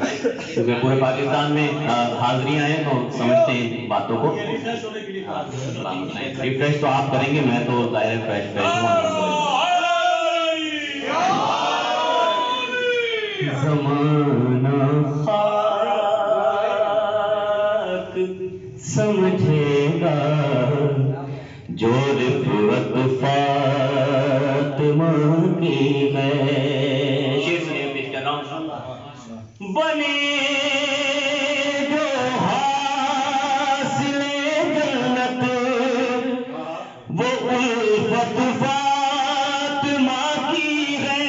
کیونکہ پورے پاکستان میں حاضریاں ہیں تو سمجھتے ہیں باتوں کو. ریفریش تو آپ کریں گے, میں تو ظاہر فریش ہوں. زمانہ خاک سمجھے گا جو رفعت فاطمہ کی ہے. شیر سنیے پیش کر رہا ہوں. بنے جو حاصل جنت وہ الفت فاطمہ کی ہے.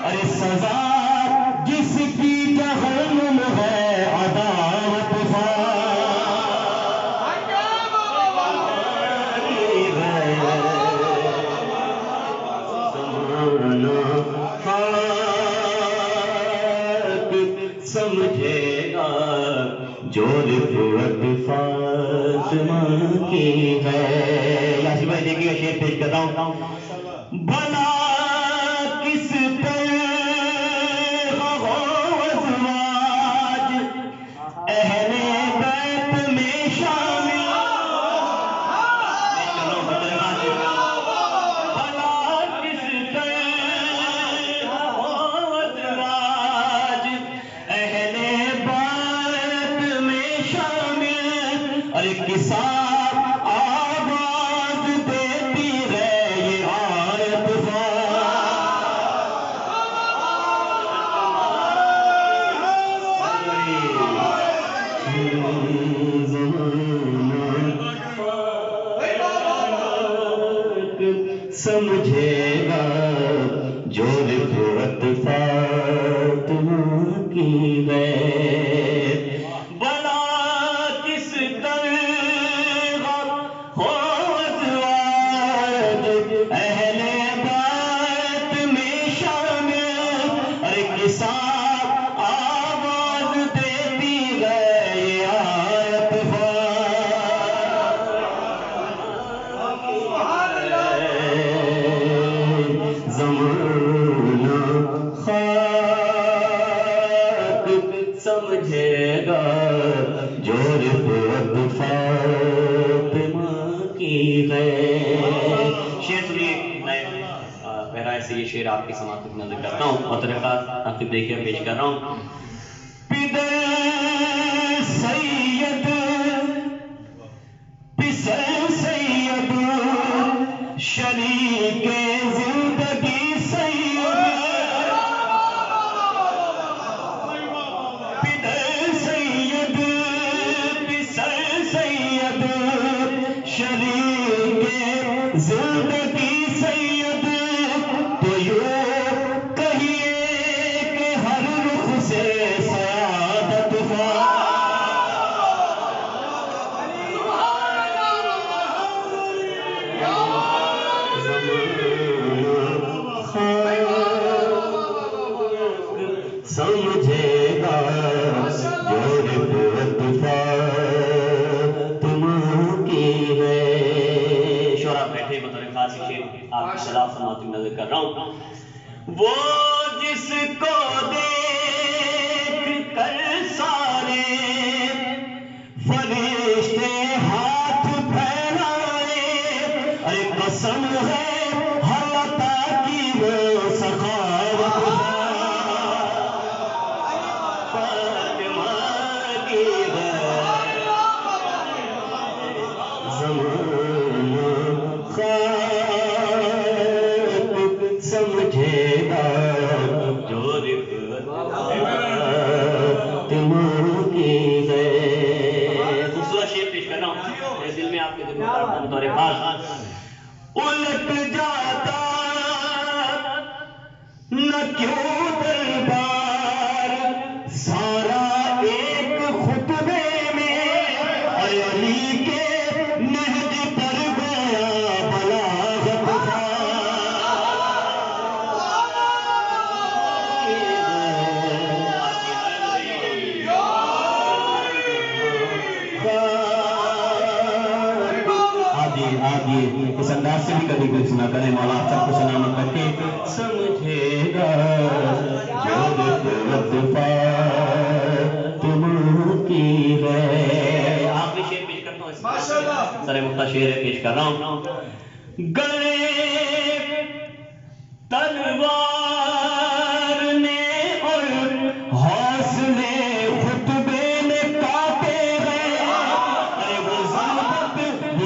ارے سزا جس کی جہنم ہے عداوت سمجھے گا جو رفعت فاطمہ کی ہے. یاسین بھائی دیکھیے شعر پیش کر رہا ہوں. بھلا کس پر ہو ازواج اہل بیت میں شامل. بھلا کس پر ہو ازواج اہل بیت میں شامل. ارے کسا آواز دیتی ہے یہ آیت سمجھے گا جو رفعت فاطمہ کی ہے. بلا کس طرح ہو ازواج اہل بیت میں شامل. ارے کسا آواز دیتی ہے یہ آیت زمانہ خاک سمجھے گا جو رفعت فاطمہ کی ہے. شعر سنیے. میں پیرائے سے یہ شعر آپ کی سماعت تک نظر کرتا ہوں. مطرقات آپ دیکھیے پیش کر رہا ہوں. پدر سید پسر سید شریک زندگی سید. پدر سید پسر سید شریک زندگی سید. تو یوں کہیے کہ ہر رخ سے سعادت سمجھے گا جو رفعت فاطمہ کی ہے. شعرا بیٹھے بطور خاص شعر آپ کی سلام سماعت نظر کر رہا ہوں. وہ جس کو دیکھ کر سارے فرشتے ہاتھ پھیلائے. ارے قسم ہے ہر عطا کی وہ سخاوت فاطمہ کی ہے. زمانہ خاک سمجھے گا جو رفعت فاطمہ کی ہے. خوبصورت شعر پیش کر رہا ہوں. میرے دل میں آپ کے دل میں بطور خاص الٹ جاتا نہ کیوں دربار سارا ایک خطبے میں. علی کے نہج پر گیا بلاغت اس انداز سے بھی کبھی کچھ نہ کریں. مولا سب کو سلامت رکھے. سمجھے گا جو رفعت شعر پیش کر رہا ہوں. گلے تلوار نے اور حوصلے خطبے نے کاٹے ہیں. ارے وہ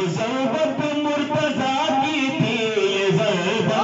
ضربت مرتضیٰ کی تھی، یہ ضربت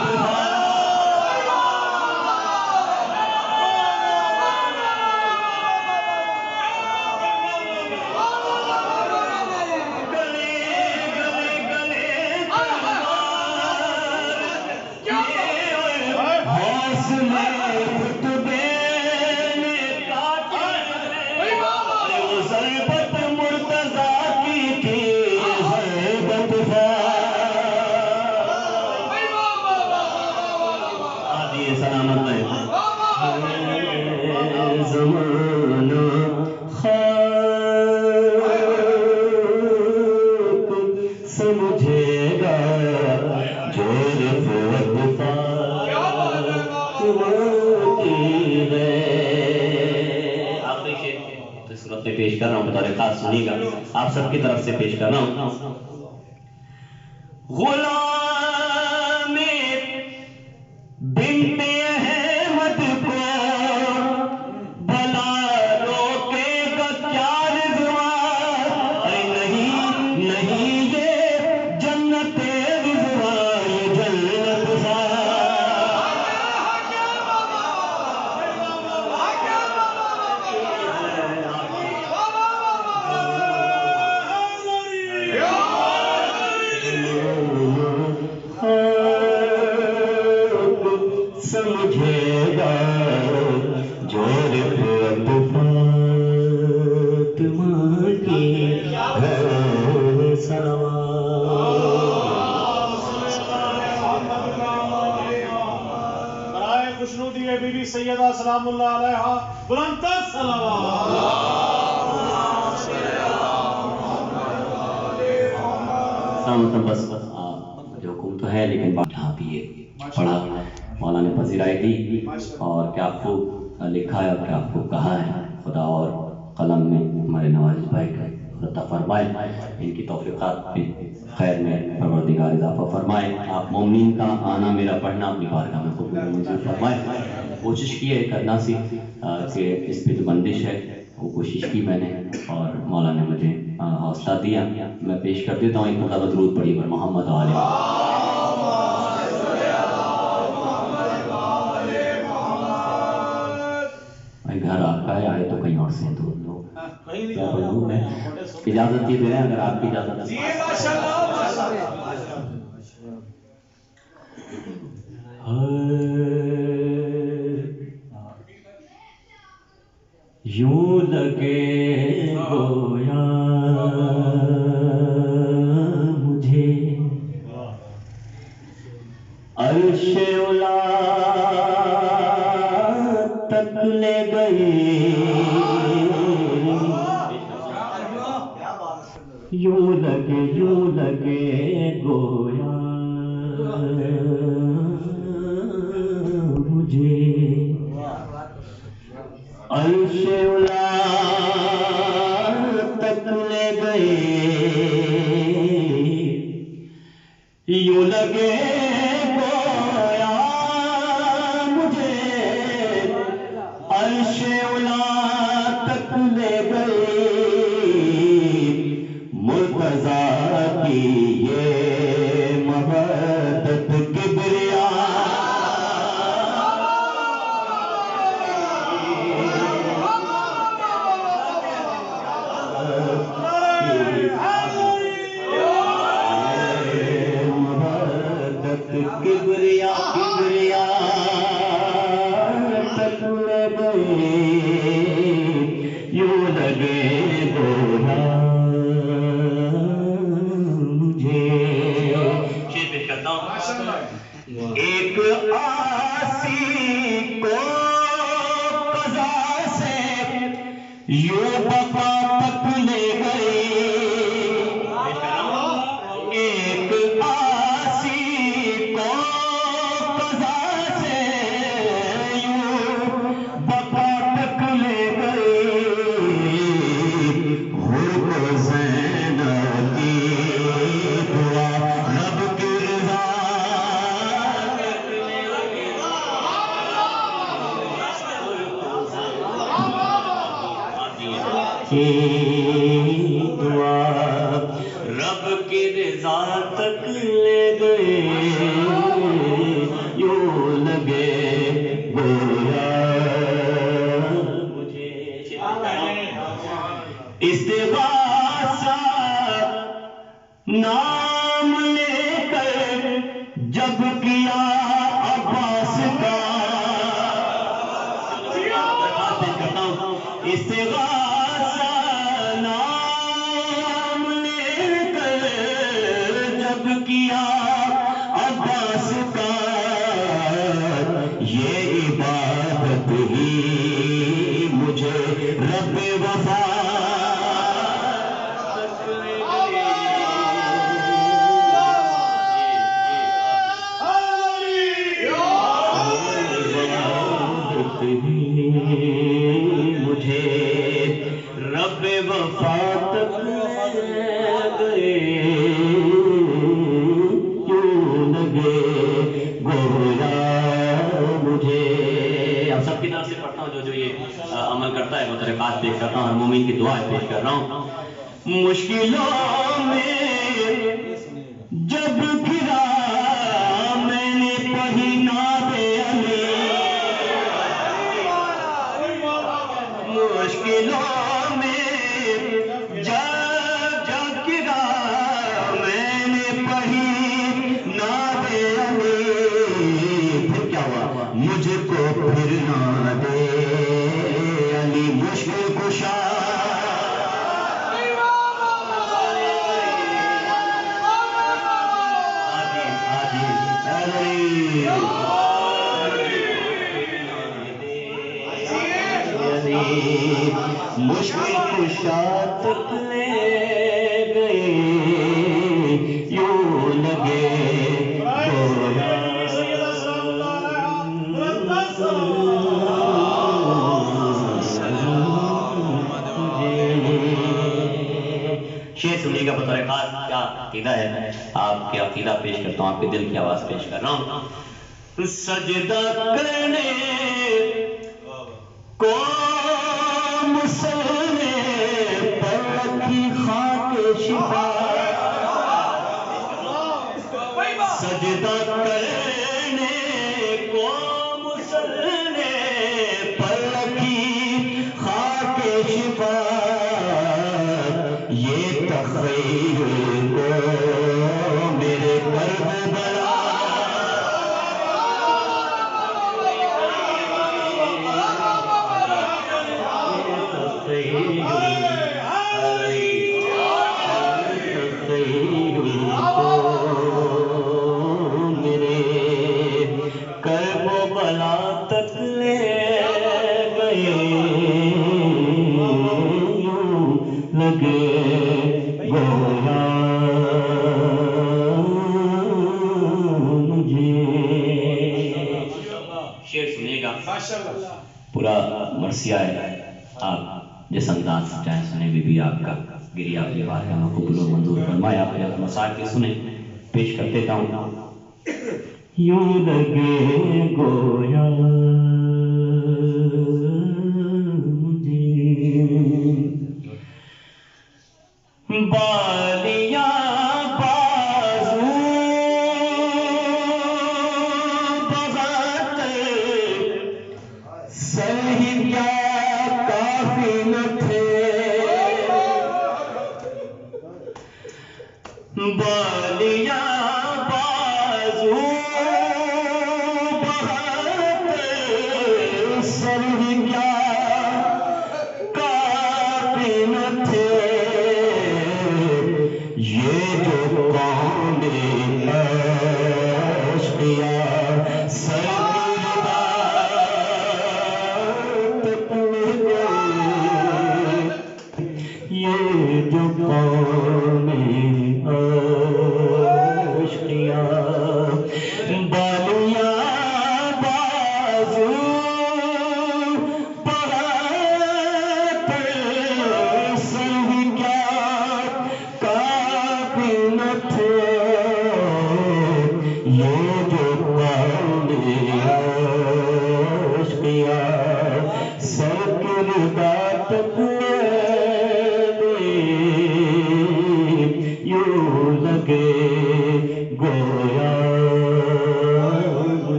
سلامت ہے. زمانہ خاک سمجھے گا جو آخری شعر اس صورت میں پیش کر رہا ہوں، بطور خاص سنیے گا، آپ سب کی طرف سے پیش کر رہا ہوں. غلام بنت احمد کو بھلا روکے گا کیا رضوان؟ ارے نہیں یہ جنت رضوان، یہ جنت سمجھے گا جو رفعت فاطمہ کی ہے برائے خوشنودی بی بی سیدہ سلام اللہ علیہا بلند تر صلوات. بس جو حکم تو ہے، لیکن یہاں بھی یہ پڑھا مولانا نے پذیرائی دی، اور کیا خوب لکھا ہے اور کیا خوب کہا ہے. خدا اور قلم میں ہمارے نواز بھائی کا عطا فرمائے، ان کی توفیقات پہ خیر میں پروردگار اضافہ فرمائے. آپ مومنین کا آنا میرا پڑھنا اپنی بارگاہ میں قبول منظور فرمائے. کوشش کی ہے کرنا سی کہ اس پہ جو بندش ہے وہ کوشش کی میں نے، اور مولا نے مجھے حوصلہ دیا. میں پیش کر دیتا ہوں ایک مرتبہ درود پڑھی پر محمد علیہ. گھر آپ کا ہے، آئے تو کہیں اور سے دور لو میں اجازت یہ دے رہے ہیں، اگر آپ کی اجازت یوں لگے گویا مجھے عرش اولا تک لے گئی، یوں لگے گویا مجھے عرش اولا تک لے گئی، یوں لگے گویا مجھے عرش اولا تک لے گئی. مرتضیٰ کی یہ محبت کبریا کبریا تک لے گئی، یوں لگے گویا مجھے. شیر پیش کرتا ہوں. ایک آسی کو قضا سے یوں بقا تک لے گئی، ایک آسی کو قضا سے یوں بقا تک لے گئی. حرم زینب کی کی دعا رب کی رضا تک لے گئے یوں لگے گویا مجھے استغاثہ نام لے کر جب کیا عباس کا استغاثہ نام لے کر جب کیا عباس کا یہ عبادت ہی مجھے رب وفا مجھے رب وفا تک لے گئے کیوں لگے گویا مجھے اب سب کی طرف سے پڑھتا ہوں جو یہ عمل کرتا ہے وہ طریقات پیش کرتا ہوں اور مومن کی دعائیں پیش کر رہا ہوں مشکلوں میں جب گرا میں نے پڑھی نعت علی مشکلوں میں جب گرا میں نے پڑھی نعت علی پھر کیا ہوا مجھ کو پھر نہ دے علی مشکل کشا مشکل کشا تک لے گئے یوں لگے گویا شیخ سنیے گا بطور خاص کیا عقیدہ ہے آپ کے عقیدہ پیش کرتا ہوں آپ کے دل کی آواز پیش کر رہا ہوں سجدہ کرنے کو مسلمے پر رکھی خاک شفا سجدہ کرنے کو مسلمے پر رکھی خاک شفا یہ تخیر کو میرے کربلا میرے کرب و بلا تک لے گئے لگے گویا مجھے شعر سنیے گا پورا مرثیہ ہے آپ جس انداز سے چاہیں سنیں بی بی آپ کا گری آپ کی بات کا قبول و منظور فرمائے آپ اپنے مسائل کے سنیں پیش کرتے جاؤں یوں لگے گویا مجھے بالیاں بازو بغات سہیا کافی نہ تھے بالیاں بازو بغات سہیا کافی نہ تھے یہ جو قوم اشقیاء سرگردہ تک لے گئے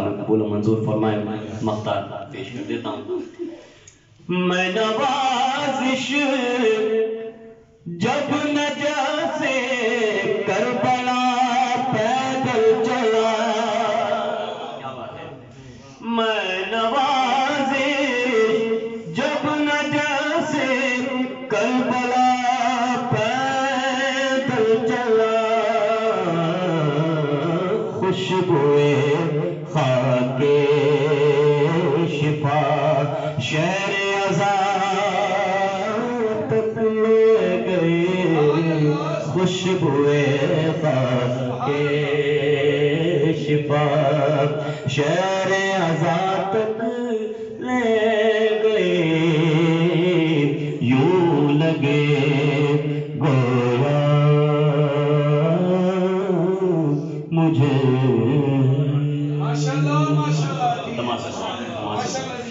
مقبول و منظور فرمائے. مختار پیش کر دیتا ہوں. میں نوازش جب نجف سے کربلا پیدل چلا. میں نوازش جب نجف سے کربلا پیدل چلا. خوشبوئے خاک شفا شہر عذاب تک لے گئے. خوشبوئے خاک شفا شہر عذاب تک لے گئے. یوں لگے گویا مجھے. ماشاءاللہ ماشاءاللہ تماشا